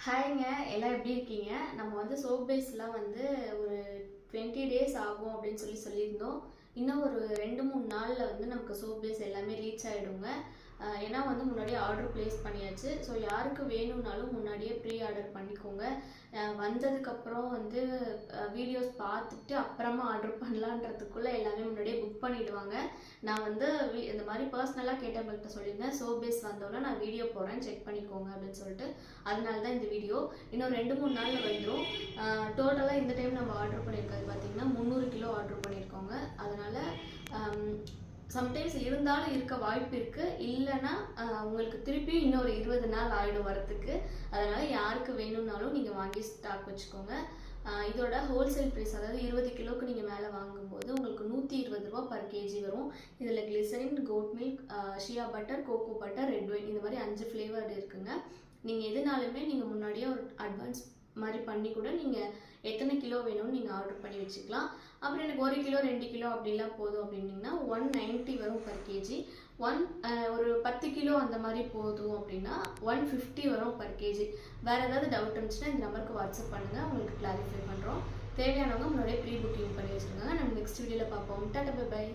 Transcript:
ஹாய்ங்க, எல்லாம் எப்படி இருக்கீங்க? நம்ம வந்து சோப் பேஸ்லாம் வந்து ஒரு 20 டேஸ் ஆகும் அப்படின்னு சொல்லியிருந்தோம். இன்னும் ஒரு 2, 3 நாளில் வந்து நமக்கு சோப் பேஸ் எல்லாமே ரீச் ஆகிடுங்க. ஏன்னா வந்து முன்னாடியே ஆர்டர் ப்ளேஸ் பண்ணியாச்சு. ஸோ யாருக்கு வேணும்னாலும் முன்னாடியே ப்ரீ ஆர்டர் பண்ணிக்கோங்க. வந்ததுக்கப்புறம் வந்து வீடியோஸ் பார்த்துட்டு அப்புறமா ஆர்டர் பண்ணலான்றதுக்குள்ளே எல்லாமே முன்னாடியே புக் பண்ணிவிடுவாங்க. நான் வந்து இந்த மாதிரி பர்சனலாக கேட்டவங்கள்ட்ட சொல்லியிருந்தேன், சோப் பேஸ் வந்தோன்னே நான் வீடியோ போடுறேன், செக் பண்ணிக்கோங்க அப்படின்னு சொல்லிட்டு. அதனால தான் இந்த வீடியோ. இன்னும் 2-3 நாளில் வந்துடும். டோட்டலாக இந்த டைம் நம்ம ஆர்டர் பண்ணியிருக்கிறது பார்த்திங்கன்னா 300 கிலோ ஆர்டர் பண்ணியிருக்கோங்க. அதனால் சம்டைம்ஸ் இருந்தாலும் இருக்க வாய்ப்பு இருக்குது. இல்லைன்னா உங்களுக்கு திருப்பி இன்னொரு 20 நாள் ஆகிடும் வரத்துக்கு. அதனால் யாருக்கு வேணும்னாலும் நீங்கள் வாங்கி ஸ்டாக் வச்சுக்கோங்க. இதோட ஹோல்சேல் ப்ரைஸ், அதாவது 20 கிலோவுக்கு நீங்கள் மேலே வாங்கும்போது உங்களுக்கு 120 ரூபா பர் கேஜி வரும். இதில் glycerin, goat milk, shea butter, cocoa butter, red wine, இந்த மாதிரி 5 ஃப்ளேவர்டு இருக்குங்க. நீங்கள் எதுனாலுமே நீங்கள் முன்னாடியே ஒரு அட்வான்ஸ் மாதிரி பண்ணி கூட நீங்கள் எத்தனை கிலோ வேணும்னு நீங்கள் ஆர்டர் பண்ணி வச்சுக்கலாம். அப்புறம் எனக்கு 1 கிலோ 2 கிலோ அப்படிலாம் போதும் அப்படின்னிங்கன்னா 190 வரும் பர் கேஜி. ஒரு 10 கிலோ அந்த மாதிரி போதும் அப்படின்னா 150 வரும் பர் கேஜி. வேறு ஏதாவது டவுட் இருந்துச்சுன்னா இந்த நம்பருக்கு வாட்ஸ்அப் பண்ணுங்கள், உங்களுக்கு கிளாரிஃபை பண்ணுறோம். தேவையானவங்க முன்னாடியே ப்ரீ புக்கிங் பண்ணி வச்சுருக்காங்க. நம்ம நெக்ஸ்ட் வீடியோவில் பார்ப்போம். Tata, bye by.